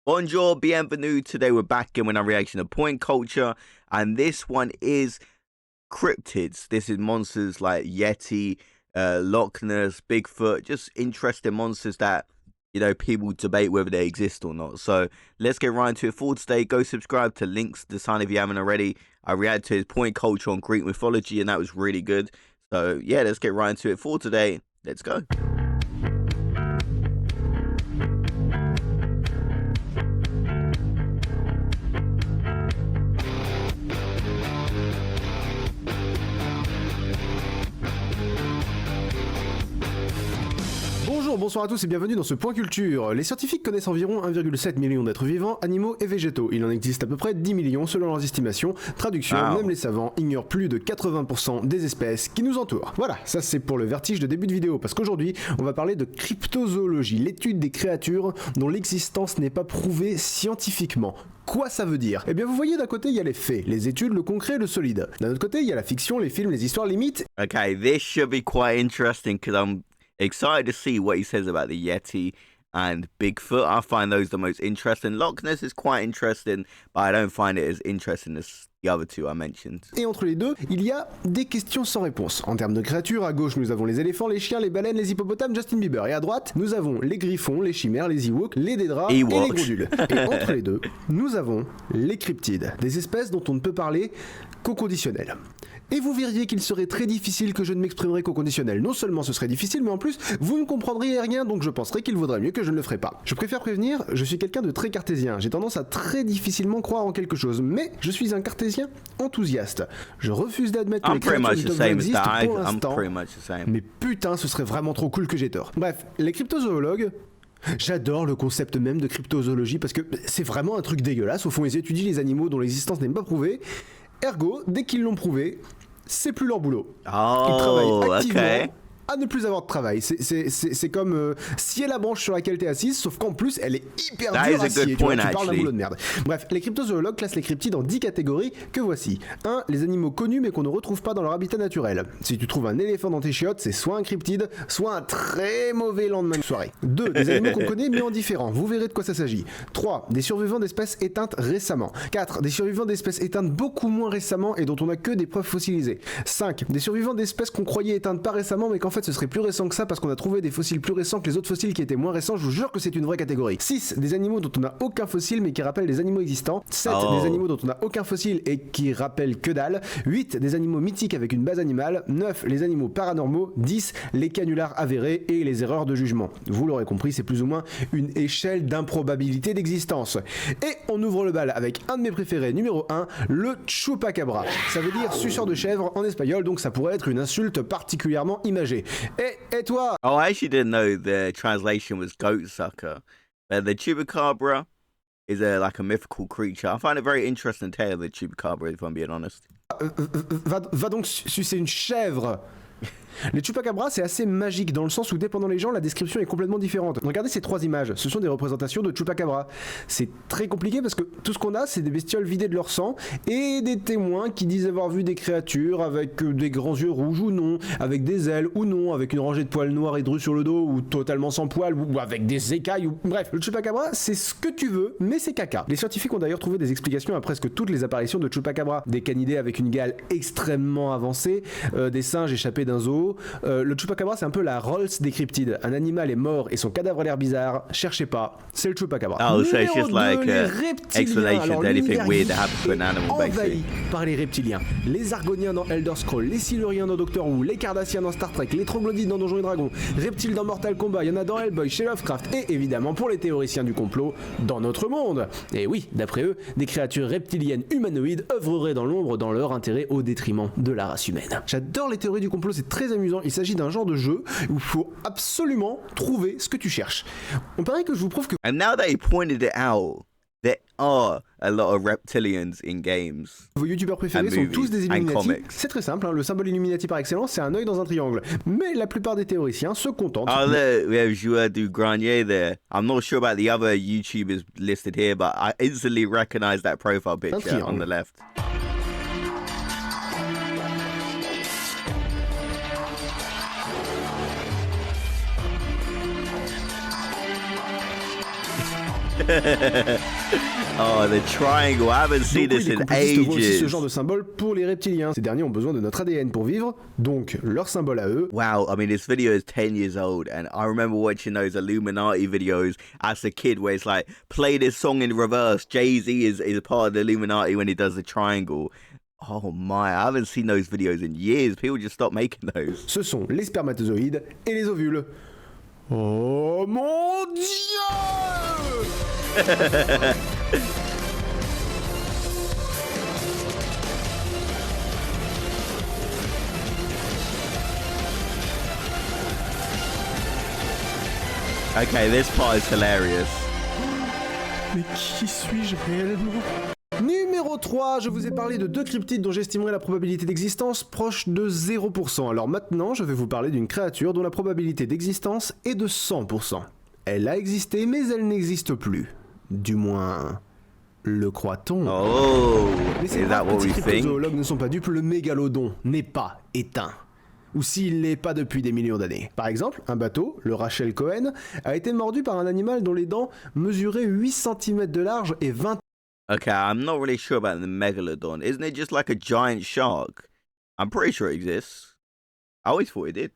Bonjour, bienvenue. Today we're back again with our reaction to Point Culture, and this one is cryptids. This is monsters like Yeti, Loch Ness, Bigfoot, just interesting monsters that, people debate whether they exist or not. So let's get right into it for today. Go subscribe to Links the Sign if you haven't already. I reacted to his Point Culture on Greek mythology, and that was really good. So yeah, let's get right into it for today. Let's go. Bonsoir à tous et bienvenue dans ce Point Culture. Les scientifiques connaissent environ 1,7 million d'êtres vivants, animaux et végétaux. Il en existe à peu près 10 millions selon leurs estimations. Traduction, même les savants ignorent plus de 80% des espèces qui nous entourent. Voilà, ça c'est pour le vertige de début de vidéo, parce qu'aujourd'hui, on va parler de cryptozoologie, l'étude des créatures dont l'existence n'est pas prouvée scientifiquement. Quoi ça veut dire? Eh bien vous voyez, d'un côté il y a les faits, les études, le concret, le solide. D'un autre côté il y a la fiction, les films, les histoires limites. Okay, this should be quite interesting because I'm excited to see what he says about the Yeti and Bigfoot. I find those the most interesting. Loch Ness is quite interesting, but I don't find it as interesting as the other two I mentioned. Et entre les deux, il y a des questions sans réponse. En termes de créatures, à gauche nous avons les éléphants, les chiens, les baleines, les hippopotames, Justin Bieber. Et à droite, nous avons les griffons, les chimères, les Ewoks, les Dédras et les Grondules. Et entre les deux, nous avons les cryptides, des espèces dont on ne peut parler qu'au conditionnel. Et vous verriez qu'il serait très difficile que je ne m'exprimerais qu'au conditionnel. Non seulement ce serait difficile, mais en plus, vous ne comprendriez rien, donc je penserais qu'il vaudrait mieux que je ne le ferais pas. Je préfère prévenir, je suis quelqu'un de très cartésien. J'ai tendance à très difficilement croire en quelque chose, mais je suis un cartésien enthousiaste. Je refuse d'admettre que les créatures du top 20 existent pour l'instant, mais putain, ce serait vraiment trop cool que j'ai tort. Bref, les cryptozoologues... J'adore le concept même de cryptozoologie parce que c'est vraiment un truc dégueulasse. Au fond, ils étudient les animaux dont l'existence n'est pas prouvée. Ergo, dès qu'ils l'ont prouvé, c'est plus leur boulot. Ils travaillent activement à ne plus avoir de travail. C'est comme scier la branche sur laquelle t'es assise, sauf qu'en plus, elle est hyper dure à scier. Tu parles d'un boulot de merde. Bref, les cryptozoologues classent les cryptides en 10 catégories que voici. 1. Les animaux connus mais qu'on ne retrouve pas dans leur habitat naturel. Si tu trouves un éléphant dans tes chiottes, c'est soit un cryptide, soit un très mauvais lendemain de soirée. 2. Des animaux qu'on connaît mais en différent. Vous verrez de quoi ça s'agit. 3. Des survivants d'espèces éteintes récemment. 4. Des survivants d'espèces éteintes beaucoup moins récemment et dont on n'a que des preuves fossilisées. 5. Des survivants d'espèces qu'on croyait éteintes pas récemment mais qu'en fait ce serait plus récent que ça parce qu'on a trouvé des fossiles plus récents que les autres fossiles qui étaient moins récents. Je vous jure que c'est une vraie catégorie. 6. Des animaux dont on n'a aucun fossile mais qui rappellent des animaux existants. 7. Des animaux dont on n'a aucun fossile et qui rappellent que dalle. 8. Des animaux mythiques avec une base animale. 9. Les animaux paranormaux. 10. Les canulars avérés et les erreurs de jugement. Vous l'aurez compris, c'est plus ou moins une échelle d'improbabilité d'existence. Et on ouvre le bal avec un de mes préférés, numéro 1, le chupacabra. Ça veut dire suceur de chèvre en espagnol, donc ça pourrait être une insulte particulièrement imagée. Et toi? Oh, I actually didn't know the translation was goat sucker. But the chupacabra is like a mythical creature. I find it very interesting tale of the chupacabra, if I'm being honest. Va donc sucer une chèvre. Les chupacabras, c'est assez magique dans le sens où, dépendant les gens, la description est complètement différente. Regardez ces trois images, ce sont des représentations de chupacabras. C'est très compliqué parce que tout ce qu'on a, c'est des bestioles vidées de leur sang et des témoins qui disent avoir vu des créatures avec des grands yeux rouges ou non, avec des ailes ou non, avec une rangée de poils noirs et drus sur le dos ou totalement sans poils ou avec des écailles ou... Bref, le chupacabra, c'est ce que tu veux, mais c'est caca. Les scientifiques ont d'ailleurs trouvé des explications à presque toutes les apparitions de chupacabras. Des canidés avec une gale extrêmement avancée, des singes échappés d'un zoo. Le chupacabra, c'est un peu la Rolls des cryptides. Un animal est mort et son cadavre a l'air bizarre. Cherchez pas, c'est le chupacabra. Oh, so it's just like explanation that anything weird that happens to an animal, envahi par les reptiliens. Les Argoniens dans Elder Scrolls, les Siluriens dans Doctor Who, les Cardassiens dans Star Trek, les Troglodytes dans Donjons et Dragons, reptiles dans Mortal Kombat, il y en a dans Hellboy, chez Lovecraft et évidemment pour les théoriciens du complot, dans notre monde. Et oui, d'après eux, des créatures reptiliennes humanoïdes œuvreraient dans l'ombre dans leur intérêt au détriment de la race humaine. J'adore les théories du complot, c'est très amusant. Il s'agit d'un genre de jeu où il faut absolument trouver ce que tu cherches. On paraît que je vous prouve que... And now that he pointed it out, there are a lot of reptilians in games. Vos youtubeurs préférés sont tous des Illuminati. C'est très simple, hein, le symbole Illuminati par excellence, c'est un œil dans un triangle. Mais la plupart des théoriciens se contentent... Oh look, we have Joueur du Grenier there. I'm not sure about the other YouTubers listed here, but I instantly recognize that profile picture on the left. Oh, the triangle. I haven't seen Donc, this oui, les in complotistes voient aussi ce ages. genre de symbole pour les reptiliens. Ces derniers ont besoin de notre ADN pour vivre, donc leur symbole à eux. Wow, I mean, this video is 10 years old, and I remember watching those Illuminati videos as a kid where it's like, play this song in reverse. Jay-Z is part of the Illuminati when he does the triangle. Oh my, I haven't seen those videos in years. People just stopped making those. Ce sont les spermatozoïdes et les ovules. Oh mon Dieu! Okay, this part is hilarious. Mais qui suis-je réellement? Numéro 3, je vous ai parlé de 2 cryptides dont j'estimerais la probabilité d'existence proche de 0%. Alors maintenant, je vais vous parler d'une créature dont la probabilité d'existence est de 100%. Elle a existé, mais elle n'existe plus. Du moins, le croit-on. Oh, Mais is ces that what petits we think? cryptozoologues ne sont pas dupes, le mégalodon n'est pas éteint. Ou s'il l'est pas depuis des millions d'années. Par exemple, un bateau, le Rachel Cohen, a été mordu par un animal dont les dents mesuraient 8 cm de large et 20 Okay, I'm not really sure about the megalodon. Isn't it just like a giant shark? I'm pretty sure it exists. I always thought it did.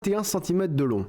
21 cm de long.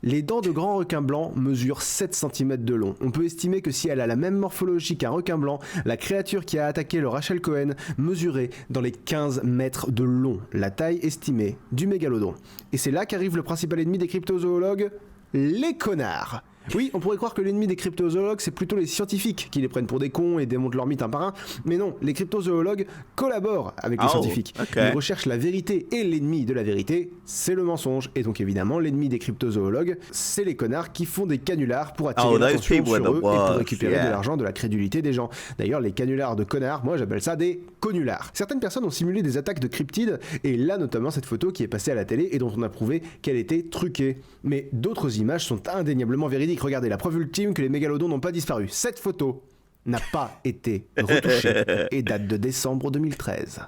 Les dents de grands requins blancs mesurent 7 cm de long. On peut estimer que si elle a la même morphologie qu'un requin blanc, la créature qui a attaqué le Rachel Cohen mesurait dans les 15 mètres de long, la taille estimée du mégalodon. Et c'est là qu'arrive le principal ennemi des cryptozoologues, les connards. Oui, on pourrait croire que l'ennemi des cryptozoologues, c'est plutôt les scientifiques qui les prennent pour des cons et démontent leurs mythes un par un. Mais non, les cryptozoologues collaborent avec les scientifiques. Okay. Ils recherchent la vérité et l'ennemi de la vérité, c'est le mensonge. Et donc évidemment, l'ennemi des cryptozoologues, c'est les connards qui font des canulars pour attirer l'attention sur eux et pour récupérer de l'argent de la crédulité des gens. D'ailleurs, les canulars de connards, moi j'appelle ça des conulars. Certaines personnes ont simulé des attaques de cryptides, et là notamment cette photo qui est passée à la télé et dont on a prouvé qu'elle était truquée. Mais d'autres images sont indéniablement véridiques. Regardez, la preuve ultime que les mégalodons n'ont pas disparu. Cette photo n'a pas été retouchée et date de décembre 2013.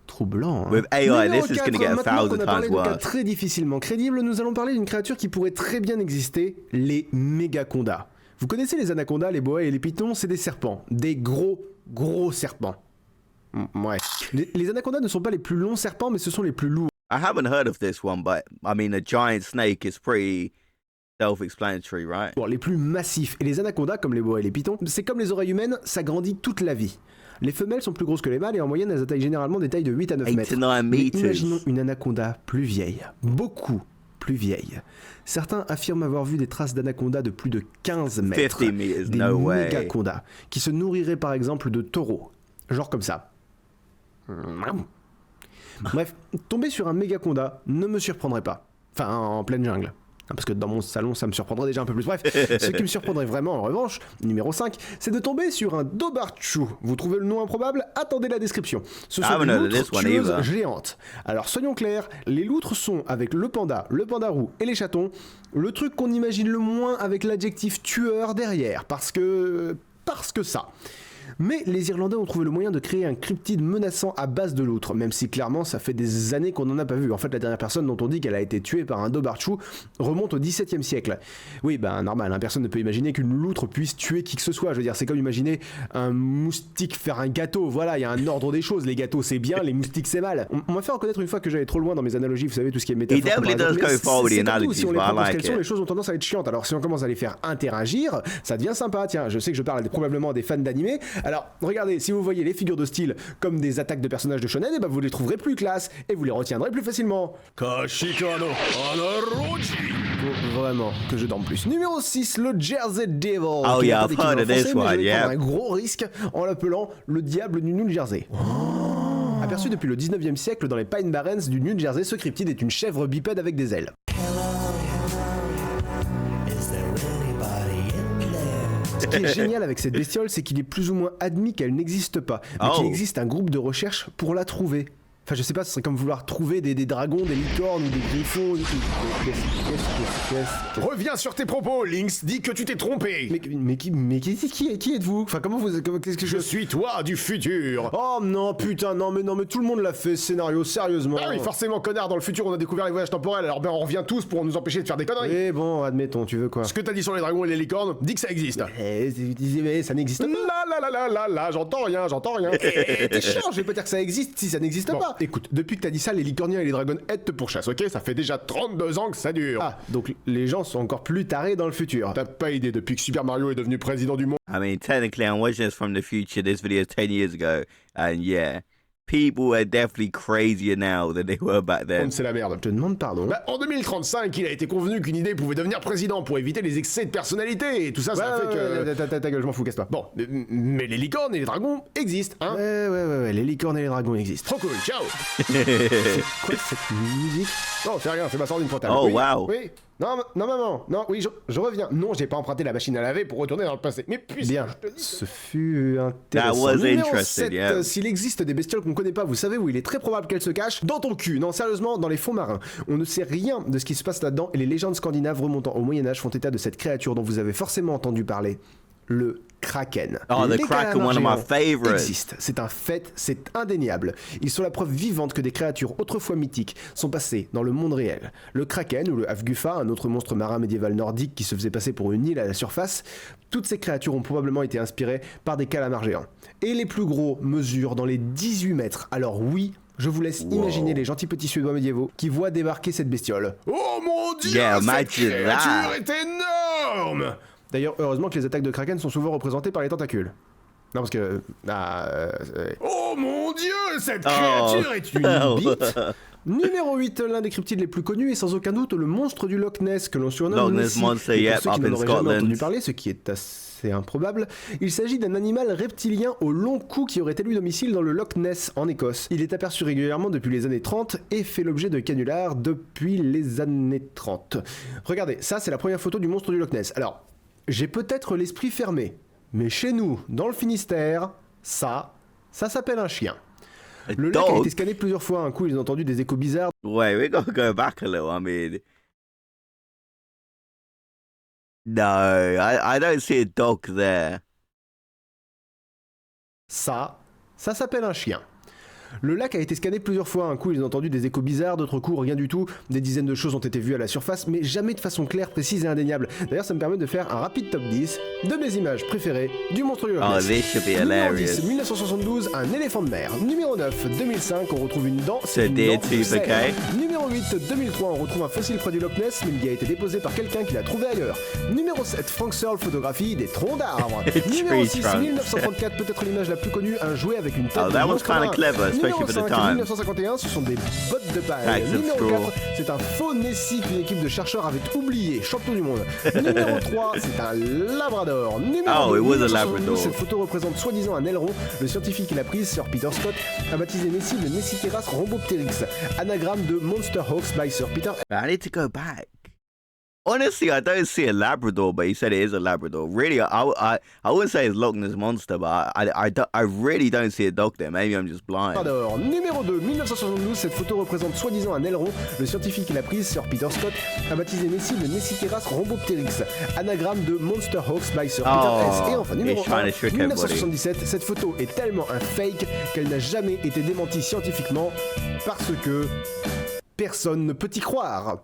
Troublant. Hein. With AI, this is going to get 1000 times times worse. worse. Très difficilement crédible, nous allons parler d'une créature qui pourrait très bien exister, les mégacondas. Vous connaissez les anacondas, les boas et les pythons, c'est des serpents, des gros serpents. Ouais. Les anacondas ne sont pas les plus longs serpents, mais ce sont les plus lourds. I haven't heard of this one, but I mean, a giant snake is pretty self-explanatory, right? Bon, les plus massifs. Et les anacondas, comme les boas et les pythons, c'est comme les oreilles humaines, ça grandit toute la vie. Les femelles sont plus grosses que les mâles et en moyenne elles atteignent généralement des tailles de 8 à 9 8 mètres. to 9 Mais meters. imaginons une anaconda plus vieille, beaucoup plus vieille. Certains affirment avoir vu des traces d'anaconda de plus de 15 mètres. 50 meters, Des no way. mégacondas, qui se nourriraient par exemple de taureaux. Genre comme ça. Bref, tomber sur un mégaconda ne me surprendrait pas. Enfin, en pleine jungle. Parce que dans mon salon, ça me surprendrait déjà un peu plus. Bref, ce qui me surprendrait vraiment, en revanche, numéro 5, c'est de tomber sur un dobarchu. Vous trouvez le nom improbable? Attendez la description. Ce sont des loutres tueuses géantes. Alors, soyons clairs, les loutres sont, avec le panda roux et les chatons, le truc qu'on imagine le moins avec l'adjectif tueur derrière. Parce que ça. Mais les Irlandais ont trouvé le moyen de créer un cryptide menaçant à base de loutre, même si clairement ça fait des années qu'on n'en a pas vu. En fait, la dernière personne dont on dit qu'elle a été tuée par un dobarchu remonte au XVIIe siècle. Oui, ben normal, hein, personne ne peut imaginer qu'une loutre puisse tuer qui que ce soit. Je veux dire, c'est comme imaginer un moustique faire un gâteau. Voilà, il y a un ordre des choses. Les gâteaux c'est bien, les moustiques c'est mal. On m'a fait reconnaître une fois que j'allais trop loin dans mes analogies, vous savez, tout ce qui est métaphore. Si on les prend parce qu'elles sont, les choses ont tendance à être chiantes. Alors si on commence à les faire interagir, ça devient sympa. Tiens, je sais que je parle probablement à des fans d'animé. Alors, regardez, si vous voyez les figures de style comme des attaques de personnages de shonen, et ben vous les trouverez plus classe et vous les retiendrez plus facilement. Kashikano Anaroji. Vraiment, que je dorme plus. Numéro 6, le Jersey Devil. Oh yeah, I've heard of this one, yeah. Un gros risque en l'appelant le diable du New Jersey. Aperçu depuis le 19e siècle dans les Pine Barrens du New Jersey, ce cryptide est une chèvre bipède avec des ailes. Ce qui est génial avec cette bestiole, c'est qu'il est plus ou moins admis qu'elle n'existe pas, mais qu'il existe un groupe de recherche pour la trouver. Enfin, je sais pas, ce serait comme vouloir trouver des dragons, des licornes ou des griffons. Qu'est-ce Reviens sur tes propos, Lynx, dis que tu t'es trompé. Mais qui êtes-vous? Enfin, comment vous... Qu'est-ce que Je suis toi du futur. Oh non, putain, non mais tout le monde l'a fait, ce scénario, sérieusement. Ah oui, forcément, connard, dans le futur on a découvert les voyages temporels, alors ben on revient tous pour nous empêcher de faire des conneries. Eh bon, admettons, tu veux quoi? Ce que t'as dit sur les dragons et les licornes, dis que ça existe. Mais ça n'existe pas. Là, j'entends rien. T'es chiant, je vais pas dire que ça existe si ça n'existe Bon, pas. écoute, depuis que t'as dit ça, les licorniens et les dragonheads te pourchassent, ok? Ça fait déjà 32 ans que ça dure. Ah, donc les gens sont encore plus tarés dans le futur. T'as pas idée depuis que Super Mario est devenu président du monde. I mean, technically, I'm watching this from the future. This video is 10 years ago. And yeah, people are definitely crazier now than they were back then. C'est la merde. Je te demande pardon. Bah, en 2035, il a été convenu qu'une idée pouvait devenir président pour éviter les excès de personnalité, et tout ça, ça fait que... Ta gueule, je m'en fous, casse-toi. Bon, mais les licornes et les dragons existent, hein? Ouais, les licornes et les dragons existent. Trop cool, ciao. C'est quoi cette musique? Non, c'est rien, c'est ma sordine frontale. Oh, Oui, wow. Oui. Non, maman. Non, oui, je reviens. Non, j'ai pas emprunté la machine à laver pour retourner dans le passé. Mais puisque Bien, je te dis... ce fut That intéressant. was Numéro interesting, 7, yeah. s'il existe des bestioles qu'on connaît pas, vous savez où il est très probable qu'elles se cachent? Dans ton cul. Non, sérieusement, dans les fonds marins. On ne sait rien de ce qui se passe là-dedans et les légendes scandinaves remontant au Moyen-Âge font état de cette créature dont vous avez forcément entendu parler. Le Kraken. Oh, the Les Kraken, calamars one of my géants favorites. existent. C'est un fait, c'est indéniable. Ils sont la preuve vivante que des créatures autrefois mythiques sont passées dans le monde réel. Le Kraken ou le Hafgufa, un autre monstre marin médiéval nordique qui se faisait passer pour une île à la surface, toutes ces créatures ont probablement été inspirées par des calamars géants. Et les plus gros mesurent dans les 18 mètres. Alors oui, je vous laisse imaginer les gentils petits Suédois médiévaux qui voient débarquer cette bestiole. Oh mon dieu, Yeah, cette imagine créature that. est énorme. D'ailleurs, heureusement que les attaques de Kraken sont souvent représentées par les tentacules. Non, parce que... Oh mon dieu, cette Oh. créature est une bite. Numéro 8, l'un des cryptides les plus connus et sans aucun doute le monstre du Loch Ness que l'on surnomme Loch Ness Nessie. Monster, Et pour yep, ceux qui up n'en in auraient jamais Scotland. entendu parler, ce qui est assez improbable, il s'agit d'un animal reptilien au long cou qui aurait élu domicile dans le Loch Ness en Écosse. Il est aperçu régulièrement depuis les années 30 et fait l'objet de canulars depuis les années 30. Regardez, ça c'est la première photo du monstre du Loch Ness. Alors, j'ai peut-être l'esprit fermé, mais chez nous, dans le Finistère, ça s'appelle un chien. A Le lac a dog? été scanné plusieurs fois, un coup ils ont entendu des échos bizarres. Wait, we gotta go back a little. I mean, no, I don't see a dog there. Ça s'appelle un chien. Le lac a été scanné plusieurs fois, un coup ils ont entendu des échos bizarres, d'autres coups rien du tout, des dizaines de choses ont été vues à la surface, mais jamais de façon claire, précise et indéniable. D'ailleurs ça me permet de faire un rapide top 10 de mes images préférées du monstre du Loch Oh, Ness. this should be Numéro hilarious. 10, 1972, un éléphant de mer. Numéro 9, 2005, on retrouve une dent, c'est The une deer dent de tooth, cerf. ok. Numéro 8, 2003, on retrouve un fossile près du Loch Ness, mais il a été déposé par quelqu'un qui l'a trouvé ailleurs. Numéro 7, Frank Searle photographie des troncs d'arbres. Numéro 6, trunks. 1934, peut-être l'image la plus connue, un jouet avec une tête Oh, de that was monstre kinda marin. clever, especially Numéro for the 5, time. 1951, ce sont des bottes de paille. Bags of Numéro straw. 4, c'est un faux Nessie qu'une équipe de chercheurs avait oublié, champion du monde. Numéro 3, c'est un labrador. Numéro Oh, 2, it was a 1972, labrador. cette photo représente soi-disant un aileron. Le scientifique qui l'a prise, Sir Peter Scott, a baptisé Nessie le Nessiteras rhombopteryx, anagramme de Monster Hawks by Sir Peter. I need to go back. Honestly, I don't see a Labrador, but he said it is a Labrador. Really, I wouldn't say it's Loch Ness Monster, but I really don't see a dog there. Maybe I'm just blind. Labrador. Numéro 2, 1972, cette photo représente soi-disant un aileron. Le scientifique qui l'a prise, Sir Peter Scott, a baptisé Nessie le Nessiteras rhombopteryx, anagramme de Monster Hawks by Sir Peter Oh, S. Et enfin, numéro he's trying 1, to trick everybody. 1977, cette photo est tellement un fake qu'elle n'a jamais été démentie scientifiquement parce que personne ne peut y croire.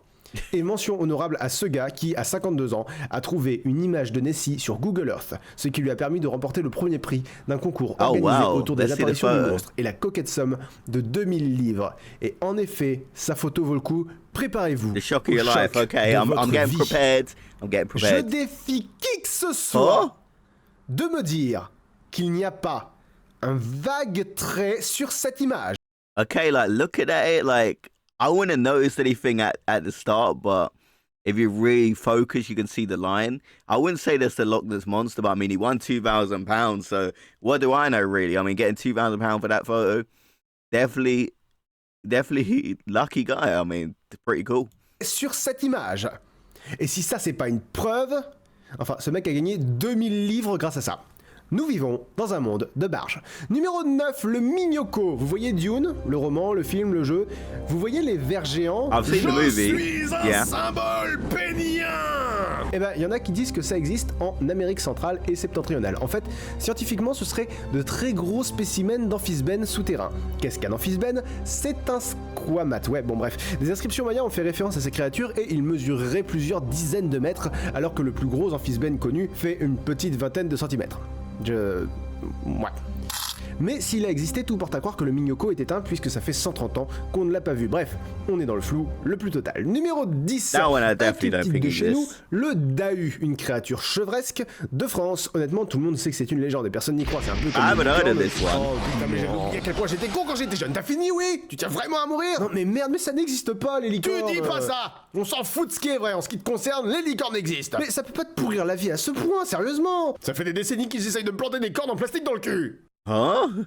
Et mention honorable à ce gars qui, à 52 ans, a trouvé une image de Nessie sur Google Earth, ce qui lui a permis de remporter le premier prix d'un concours Oh, organisé wow. autour des Let's see the apparitions du photo. monstre et la coquette somme de 2000 livres. Et en effet, sa photo vaut le coup. Préparez-vous. The shock au of your life. choc Okay, de I'm votre getting vie. prepared. I'm getting Je prepared. défie qui que ce soit Oh? de me dire qu'il n'y a pas un vague trait sur cette image. Okay, like looking at it, like I wouldn't have noticed anything at the start, but if you really focus, you can see the line. I wouldn't say that's the Loch Ness Monster, but I mean, he won £2,000, so what do I know, really? I mean, getting £2,000 for that photo, definitely lucky guy. I mean, it's pretty cool. Sur cette image. Et si ça, c'est pas une preuve, enfin, ce mec a gagné 2000 livres grâce à ça. Nous vivons dans un monde de barges. Numéro 9, le Mignoko. Vous voyez Dune, le roman, le film, le jeu. Vous voyez les vers géants. I've seen the movie. Je suis un symbole pénien. Eh ben, il y en a qui disent que ça existe en Amérique centrale et septentrionale. En fait, scientifiquement, ce serait de très gros spécimens d'amphisbènes souterrains. Qu'est-ce qu'un amphibène? C'est un squamate. Ouais, bon bref. Des inscriptions mayas ont fait référence à ces créatures et ils mesureraient plusieurs dizaines de mètres, alors que le plus gros amphibène connu fait une petite vingtaine de centimètres. Ouais. Mais s'il a existé, tout porte à croire que le Mignoko est éteint puisque ça fait 130 ans qu'on ne l'a pas vu. Bref, on est dans le flou le plus total. Numéro 10, un type de chez nous, le Dahu, une créature chevresque de France. Honnêtement, tout le monde sait que c'est une légende et personne n'y croit. C'est un peu comme Ah, but I heard of this one. Oh putain, mais j'avais oublié à quel point j'étais con quand j'étais jeune. T'as fini, oui? Tu tiens vraiment à mourir? Non mais merde, mais ça n'existe pas les licornes. Tu dis pas ça! On s'en fout de ce qui est vrai. En ce qui te concerne, les licornes existent. Mais ça peut pas te pourrir la vie à ce point, sérieusement. Ça fait des décennies qu'ils essayent de me planter des cordes en plastique dans le cul. Huh?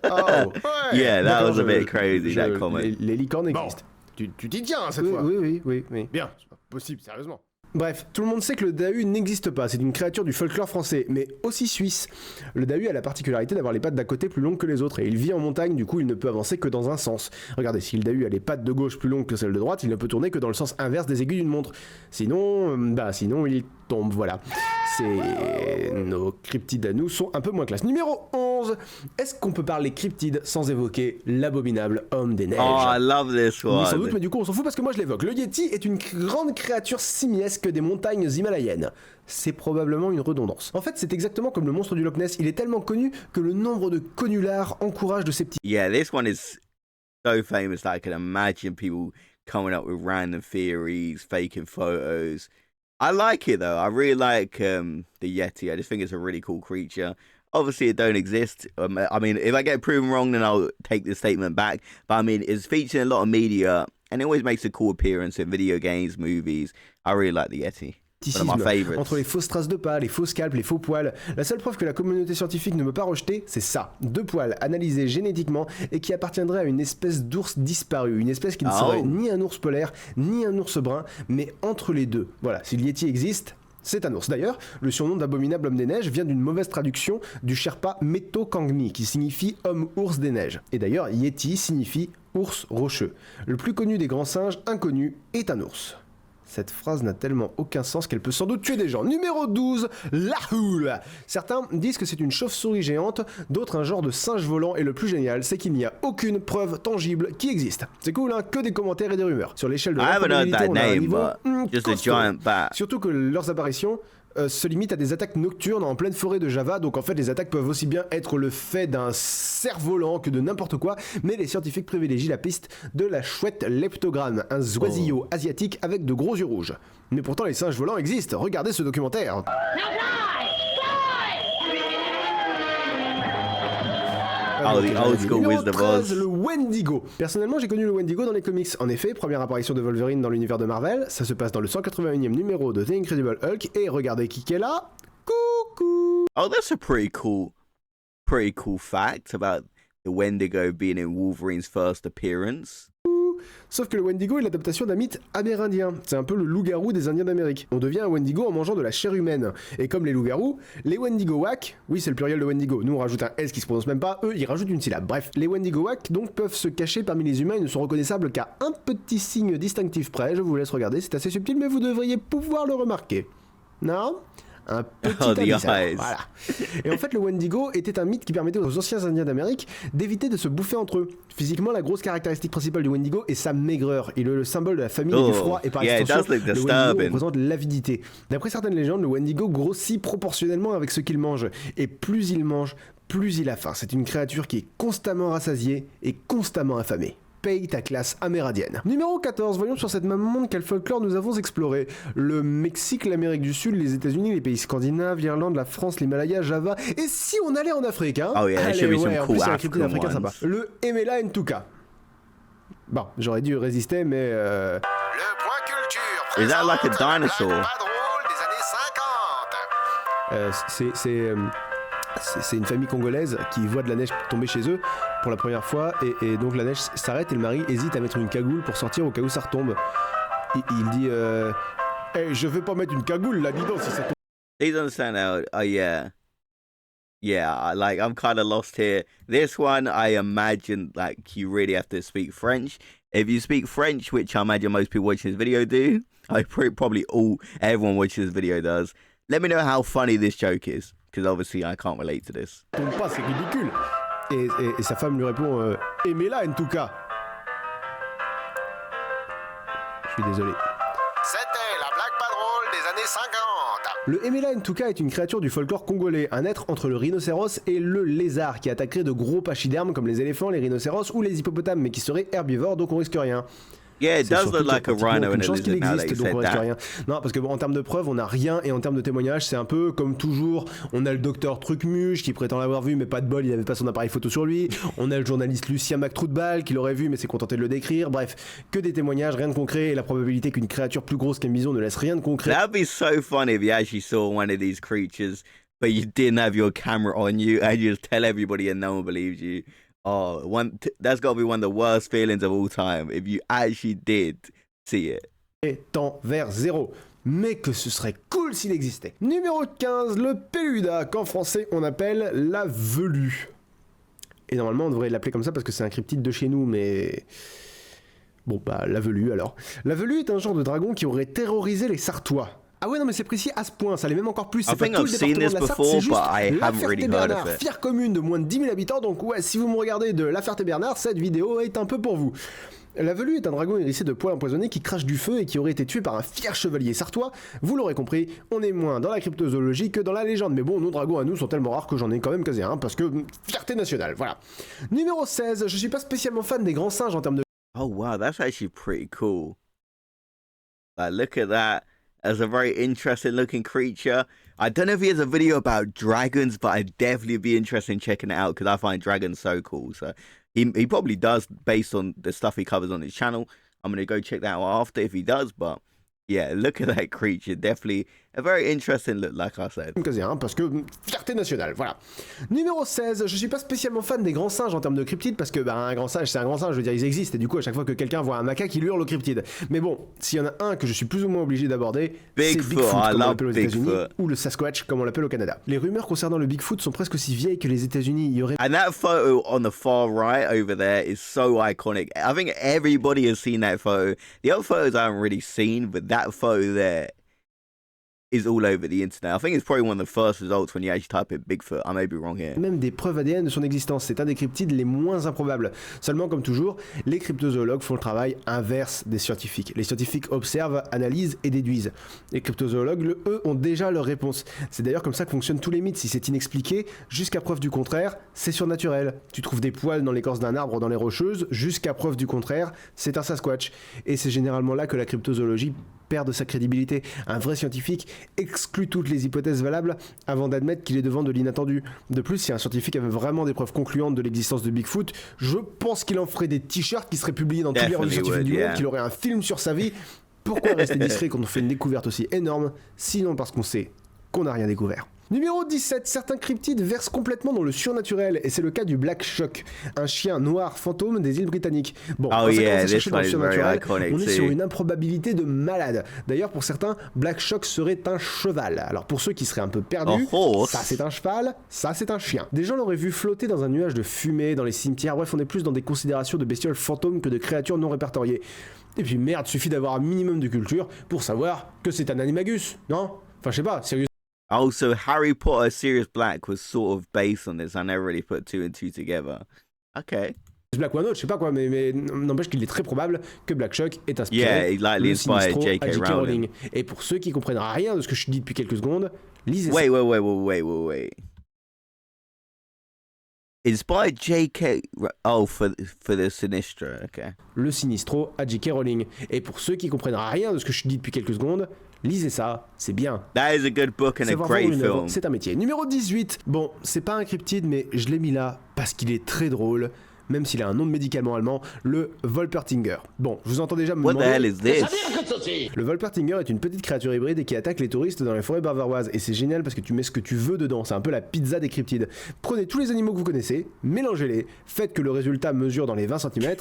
Oh. Ouais. Yeah, that was a D'accord, bit crazy, that comment. les licornes Bon, existent. tu t'y tiens hein, cette Oui, fois. oui. Bien, c'est pas possible, sérieusement. Bref, tout le monde sait que le Dahu n'existe pas, c'est une créature du folklore français, mais aussi suisse. Le Dahu a la particularité d'avoir les pattes d'à côté plus longues que les autres, et il vit en montagne, du coup il ne peut avancer que dans un sens. Regardez, si le Dahu a les pattes de gauche plus longues que celles de droite, il ne peut tourner que dans le sens inverse des aiguilles d'une montre. Sinon il tombe, voilà. Nos cryptides à nous sont un peu moins classe. Numéro 11, est-ce qu'on peut parler cryptide sans évoquer l'abominable homme des neiges? Oh, I love this Oui, sans doute, one. mais du coup, on s'en fout parce que moi je l'évoque. Le Yeti est une grande créature simiesque des montagnes himalayennes. C'est probablement une redondance. En fait, c'est exactement comme le monstre du Loch Ness. Il est tellement connu que le nombre de conulars encourage de sceptiques. Yeah, this one is so famous that I can imagine people coming up with random theories, faking photos. I like it though. I really like the Yeti. I just think it's a really cool creature. Obviously, it don't exist. I mean, if I get proven wrong, then I'll take the statement back. But I mean, it's featured in a lot of media, and it always makes a cool appearance in video games, movies. I really like the Yeti. One of my favorites. Entre les fausses traces de pas, les faux scalps, les faux poils, la seule preuve que la communauté scientifique ne veut pas rejeter, c'est ça. 2 poils analysés génétiquement et qui appartiendraient à une espèce d'ours disparu. Une espèce qui ne serait ni un ours polaire, ni un ours brun, mais entre les deux. Voilà, si le Yeti existe, c'est un ours. D'ailleurs, le surnom d'abominable homme des neiges vient d'une mauvaise traduction du Sherpa Meto Kangmi, qui signifie homme-ours des neiges. Et d'ailleurs, Yeti signifie ours rocheux. Le plus connu des grands singes inconnus est un ours. Cette phrase n'a tellement aucun sens qu'elle peut sans doute tuer des gens. Numéro 12, la houle. Certains disent que c'est une chauve-souris géante, d'autres un genre de singe volant, et le plus génial, c'est qu'il n'y a aucune preuve tangible qui existe. C'est cool, hein, que des commentaires et des rumeurs. Sur l'échelle de l'improbabilité, on a un niveau costaud. Surtout que leurs apparitions se limitent à des attaques nocturnes en pleine forêt de Java, donc en fait les attaques peuvent aussi bien être le fait d'un cerf-volant que de n'importe quoi, mais les scientifiques privilégient la piste de la chouette leptogramme, un oisillot asiatique avec de gros yeux rouges. Mais pourtant les singes volants existent, regardez ce documentaire. Oh, the old school Wizard of Oz. Le Wendigo. Personnellement, j'ai connu le Wendigo dans les comics. En effet, première apparition de Wolverine dans l'univers de Marvel, ça se passe dans le 181e numéro de The Incredible Hulk, et regardez qui est là. Coucou. Oh, that's a pretty cool fact about the Wendigo being in Wolverine's first appearance. Sauf que le Wendigo est l'adaptation d'un mythe amérindien. C'est un peu le loup-garou des Indiens d'Amérique. On devient un Wendigo en mangeant de la chair humaine. Et comme les loups-garous, les Wendigo-Wak, oui c'est le pluriel de Wendigo, nous on rajoute un S qui se prononce même pas, eux ils rajoutent une syllabe. Bref, les Wendigo-Wak donc peuvent se cacher parmi les humains et ne sont reconnaissables qu'à un petit signe distinctif près. Je vous laisse regarder, c'est assez subtil mais vous devriez pouvoir le remarquer. Non ? Un petit abyssal. Voilà. Et en fait, le Wendigo était un mythe qui permettait aux anciens Indiens d'Amérique d'éviter de se bouffer entre eux. Physiquement, la grosse caractéristique principale du Wendigo est sa maigreur. Il est le symbole de la famine et du froid, et par extension, le Wendigo représente l'avidité. D'après certaines légendes, le Wendigo grossit proportionnellement avec ce qu'il mange. Et plus il mange, plus il a faim. C'est une créature qui est constamment rassasiée et constamment affamée. Paye ta classe amérindienne. Numéro 14, voyons sur cette même monde quel folklore nous avons exploré. Le Mexique, l'Amérique du Sud, les États-Unis, les pays scandinaves, l'Irlande, la France, l'Himalaya, Java. Et si on allait en Afrique, hein? Oh yeah, allez, ouais, en plus, c'est un African africain sympa. Le Emela Ntuka. Bon, j'aurais dû résister, mais Le point culture. Is that like a dinosaur? Pas drôle des années 50. c'est une famille congolaise qui voit de la neige tomber chez eux pour la première fois et donc la neige s'arrête et le mari hésite à mettre une cagoule pour sortir au cas où ça retombe. Il dit hey, je vais pas mettre une cagoule là, dis donc si ça tombe. Please understand how, oh yeah, Yeah, like I'm kind of lost here. This one, I imagine like you really have to speak French. If you speak French, which I imagine most people watching this video do, probably everyone watching this video does. Let me know how funny this joke is, because obviously I can't relate to this. Tombe pas, c'est ridicule. Et sa femme lui répond aimez-la en tout cas. Je suis désolé. C'était la blague pas drôle des années 50. Le Emela Ntuka est une créature du folklore congolais, un être entre le rhinocéros et le lézard qui attaquerait de gros pachydermes comme les éléphants, les rhinocéros ou les hippopotames, mais qui serait herbivore donc on risque rien. Yeah, it does look like a rhino and a lizard now that you said that. Rien. Non, parce que bon, en termes de preuves, on n'a rien, et en termes de témoignages, c'est un peu comme toujours. On a le docteur Trucmuche qui prétend l'avoir vu, mais pas de bol, il n'avait pas son appareil photo sur lui. On a le journaliste Lucien McTroutbal qui l'aurait vu, mais s'est contenté de le décrire. Bref, que des témoignages, rien de concret, et la probabilité qu'une créature plus grosse qu'un bison ne laisse rien de concret. That'd be so funny if you actually saw one of these creatures, but you didn't have your camera on you, and you just tell everybody and no one believes you. Oh, that's got to be one of the worst feelings of all time, if you actually did see it. Est envers 0. Mais que ce serait cool s'il existait. Numéro 15, le Peluda, qu'en français on appelle la velue. Et normalement on devrait l'appeler comme ça parce que c'est un cryptide de chez nous, mais... Bon bah la velue alors. La velue est un genre de dragon qui aurait terrorisé les Sartois. Ah ouais non mais c'est précis à ce point, ça l'est même encore plus, c'est pas tout le département de la Sarthe, c'est juste La Ferté-Bernard, fière commune de moins de 10 000 habitants, donc ouais, si vous me regardez de La Ferté-Bernard, cette vidéo est un peu pour vous. La velue est un dragon hérissé de poils empoisonnés qui crache du feu et qui aurait été tué par un fier chevalier sartois. Vous l'aurez compris, on est moins dans la cryptozoologie que dans la légende, mais bon, nos dragons à nous sont tellement rares que j'en ai quand même casé un, parce que fierté nationale, voilà. Numéro 16, je suis pas spécialement fan des grands singes en termes de... Oh wow, that's actually pretty cool. Like, look at that. As a very interesting looking creature. I don't know if he has a video about dragons, but I'd definitely be interested in checking it out because I find dragons so cool. So he probably does based on the stuff he covers on his channel. I'm going to go check that out after if he does, but yeah, look at that creature. Definitely a very interesting look, like I said. Parce que fierté nationale, voilà. Numéro 16, je suis pas spécialement fan des grands singes en termes de cryptides parce que un grand singe c'est un grand singe, je veux dire ils existent et du coup à chaque fois que quelqu'un voit un macaque il hurle au cryptide. Mais bon, s'il y en a un que je suis plus ou moins obligé d'aborder, c'est Bigfoot comme on l'appelle aux États-Unis ou le Sasquatch comme on l'appelle au Canada. Les rumeurs concernant le Bigfoot sont presque aussi vieilles que les États-Unis. Il y aurait... And that photo on the far right over there is so iconic. I think everybody has seen that photo. The other photos I haven't really seen, but that photo there is all over the internet. I think it's probably one of the first results when you actually type in Bigfoot. I may be wrong here. Même des preuves ADN de son existence. C'est un des cryptides les moins improbables. Seulement, comme toujours, les cryptozoologues font le travail inverse des scientifiques. Les scientifiques observent, analysent et déduisent. Les cryptozoologues, eux, ont déjà leur réponse. C'est d'ailleurs comme ça que fonctionnent tous les mythes. Si c'est inexpliqué, jusqu'à preuve du contraire, c'est surnaturel. Tu trouves des poils dans l'écorce d'un arbre dans les rocheuses, jusqu'à preuve du contraire, c'est un Sasquatch. Et c'est généralement là que la cryptozoologie perd de sa crédibilité. Un vrai scientifique exclut toutes les hypothèses valables avant d'admettre qu'il est devant de l'inattendu. De plus, si un scientifique avait vraiment des preuves concluantes de l'existence de Bigfoot, je pense qu'il en ferait des t-shirts qui seraient publiés dans tous les revues scientifiques du monde, qu'il aurait un film sur sa vie. Pourquoi rester discret quand on fait une découverte aussi énorme, sinon parce qu'on sait qu'on n'a rien découvert. Numéro 17, certains cryptides versent complètement dans le surnaturel, et c'est le cas du Black Shock, un chien noir fantôme des îles britanniques. Bon, quand ça commence à chercher dans le surnaturel, on est sur une improbabilité de malade. D'ailleurs, pour certains, Black Shock serait un cheval. Alors pour ceux qui seraient un peu perdus, ça c'est un cheval, ça c'est un chien. Des gens l'auraient vu flotter dans un nuage de fumée dans les cimetières, bref, on est plus dans des considérations de bestioles fantômes que de créatures non répertoriées. Et puis merde, suffit d'avoir un minimum de culture pour savoir que c'est un animagus, non? Enfin je sais pas, sérieux. Oh, so Harry Potter Sirius Black was sort of based on this. I never really put two and two together. Okay. Black ou un autre, je sais pas quoi, mais n'empêche qu'il est très probable que Black Shock est inspiré de Sinistro à J.K. Rowling. Et pour ceux qui comprennent rien de ce que je dis depuis quelques secondes, lisez ça. Wait. Inspired J.K. Oh, for the Sinistro, okay. Le Sinistro à J.K. Rowling. Et pour ceux qui comprennent rien de ce que je dis depuis quelques secondes, lisez ça, c'est bien. That is a good book and a great film. C'est un métier. Numéro 18. Bon, c'est pas un cryptide, mais je l'ai mis là parce qu'il est très drôle. même s'il a un nom de médicament allemand, le Wolpertinger. Bon, je vous entends déjà me What the demander... hell is this? Le Wolpertinger est une petite créature hybride qui attaque les touristes dans les forêts bavaroises. Et c'est génial parce que tu mets ce que tu veux dedans, c'est un peu la pizza des cryptides. Prenez tous les animaux que vous connaissez, mélangez-les, faites que le résultat mesure dans les 20 cm,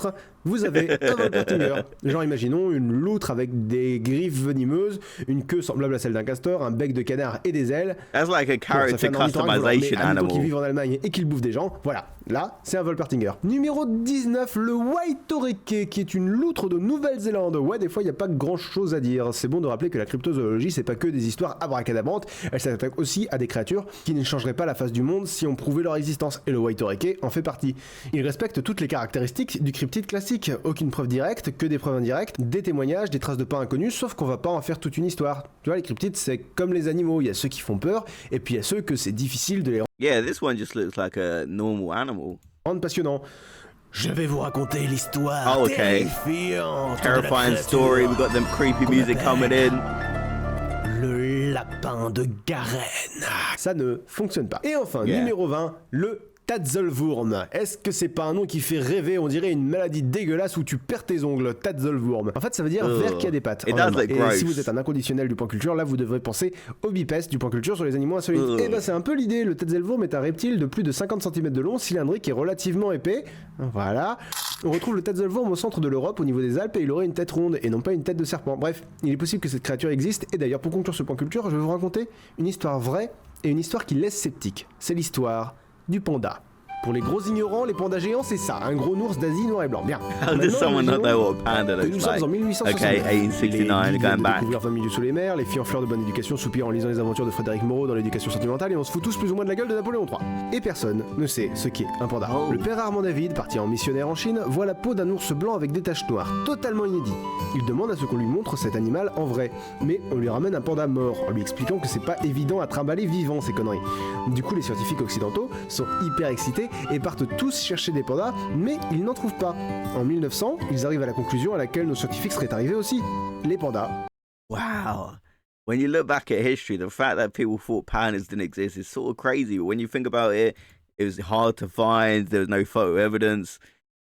vous avez un Wolpertinger. Genre imaginons une loutre avec des griffes venimeuses, une queue semblable à celle d'un castor, un bec de canard et des ailes. That's like a character customization animal. Qui vivent en Allemagne et qui bouffent des gens, voilà, là c'est un Wolpertinger. Numéro 19, le Waitoreke, qui est une loutre de Nouvelle-Zélande. Ouais, des fois il n'y a pas grand chose à dire. C'est bon de rappeler que la cryptozoologie c'est pas que des histoires abracadabrantes, elle s'attaque aussi à des créatures qui ne changeraient pas la face du monde si on prouvait leur existence, et le Waitoreke en fait partie. Il respecte toutes les caractéristiques du cryptide classique, aucune preuve directe, que des preuves indirectes, des témoignages, des traces de pas inconnus, sauf qu'on va pas en faire toute une histoire. Tu vois, les cryptides c'est comme les animaux, il y a ceux qui font peur, et puis il y a ceux que c'est difficile de les Yeah, this one just looks like a normal animal. rendre passionnants. Je vais vous raconter l'histoire terrifiante Terrifying story, we got them creepy music coming in. Le lapin de Garenne. Ça ne fonctionne pas. Et enfin, numéro 20, le Tatzelwurm. Est-ce que c'est pas un nom qui fait rêver? On dirait une maladie dégueulasse où tu perds tes ongles. Tatzelwurm. En fait, ça veut dire ver qui a des pattes. Et si vous êtes un inconditionnel du point culture, là vous devrez penser au bipède du point culture sur les animaux insolites. Et ben c'est un peu l'idée. Le Tatzelwurm est un reptile de plus de 50 cm de long, cylindrique et relativement épais. Voilà. On retrouve le Tatzelwurm au centre de l'Europe, au niveau des Alpes, et il aurait une tête ronde et non pas une tête de serpent. Bref, il est possible que cette créature existe. Et d'ailleurs, pour conclure ce point culture, je vais vous raconter une histoire vraie et une histoire qui laisse sceptique. C'est l'histoire du panda. Pour les gros ignorants, les pandas géants, c'est ça, un gros ours d'Asie noir et blanc. Bien. How does someone not know what a panda Nous looks sommes like? en 1869. Okay, 1869, les going back. découvrir 20 minutes sous les mers, les filles en fleurs de bonne éducation soupirent en lisant les aventures de Frédéric Moreau dans l'éducation sentimentale, et on se fout tous plus ou moins de la gueule de Napoléon III. Et personne ne sait ce qu'est un panda. Le père Armand David, parti en missionnaire en Chine, voit la peau d'un ours blanc avec des taches noires, totalement inédit. Il demande à ce qu'on lui montre cet animal en vrai, mais on lui ramène un panda mort, en lui expliquant que c'est pas évident à trimballer vivant ces conneries. Du coup, les scientifiques occidentaux sont hyper excités et partent tous chercher des pandas, mais ils n'en trouvent pas. En 1900, ils arrivent à la conclusion à laquelle nos scientifiques seraient arrivés aussi. Les pandas. Wow. When you look back at history, the fact that people thought pandas didn't exist is sort of crazy. But when you think about it, it was hard to find. There was no photo evidence.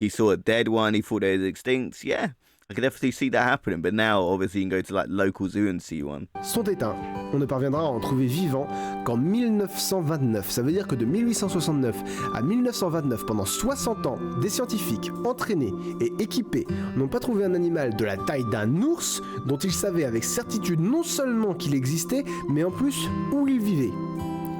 He saw a dead one. He thought they was extinct. Yeah, I could definitely see that happening. But now, obviously, you can go to like local zoo and see one. Sont éteints. On ne parviendra à en trouver vivants qu'en 1929. Ça veut dire que de 1869 à 1929, pendant 60 ans, des scientifiques entraînés et équipés n'ont pas trouvé un animal de la taille d'un ours dont ils savaient avec certitude non seulement qu'il existait, mais en plus où il vivait.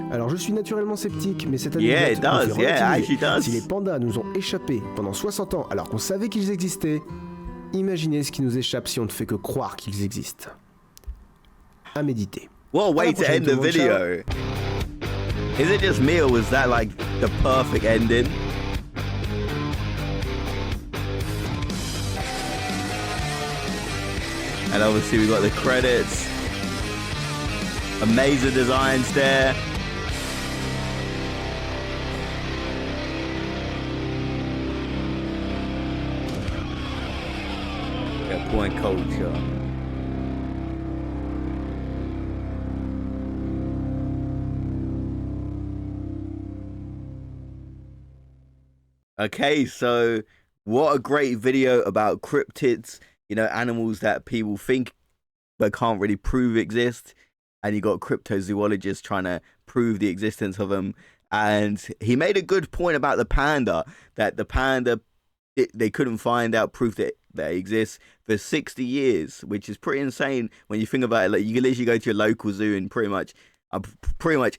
Alors je suis naturellement sceptique, mais cette anecdote me fait relativiser. Si les pandas nous ont échappé pendant 60 ans alors qu'on savait qu'ils existaient, imaginez ce qui nous échappe si on ne fait que croire qu'ils existent. À méditer. What a way to end the video. Is it just me or was that like the perfect ending? And obviously we got the credits. Amazing designs there. Yeah, point culture. Okay, so what a great video about cryptids, you know, animals that people think but can't really prove exist. And you got cryptozoologists trying to prove the existence of them. And he made a good point about the panda, that the panda, they couldn't find out proof that it exists for 60 years, which is pretty insane when you think about it. Like, you can literally go to your local zoo in pretty much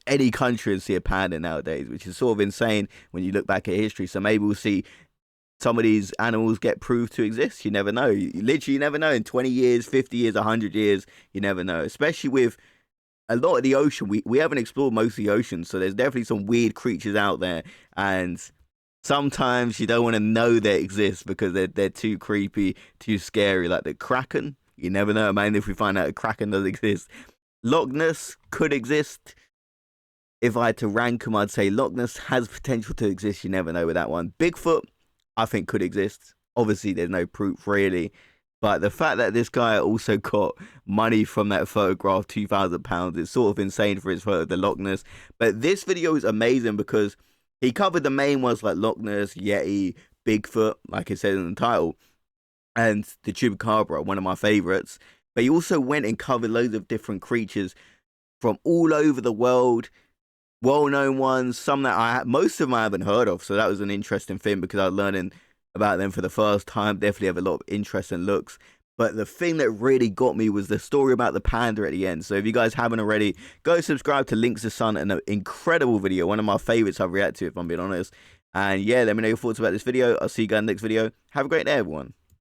any country and see a panda nowadays, which is sort of insane when you look back at history. So maybe we'll see some of these animals get proved to exist. You never know. You never know. In 20 years, 50 years, 100 years, you never know. Especially with a lot of the ocean. We haven't explored most of the ocean, so there's definitely some weird creatures out there. And sometimes you don't want to know they exist because they're too creepy, too scary. Like the Kraken. You never know, man, if we find out a Kraken does exist. Loch Ness could exist. If I had to rank them, I'd say Loch Ness has potential to exist. You never know with that one. Bigfoot, I think, could exist. Obviously, there's no proof, really. But the fact that this guy also got money from that photograph, £2,000, is sort of insane for his photo of the Loch Ness. But this video is amazing because he covered the main ones like Loch Ness, Yeti, Bigfoot, like I said in the title, and the Chupacabra, one of my favorites. But he also went and covered loads of different creatures from all over the world, well-known ones, some that most of them I haven't heard of. So that was an interesting thing because I was learning about them for the first time. Definitely have a lot of interesting looks. But the thing that really got me was the story about the panda at the end. So if you guys haven't already, go subscribe to Links to Sun, an incredible video. One of my favorites I've reacted to, if I'm being honest. And yeah, let me know your thoughts about this video. I'll see you guys in the next video. Have a great day, everyone.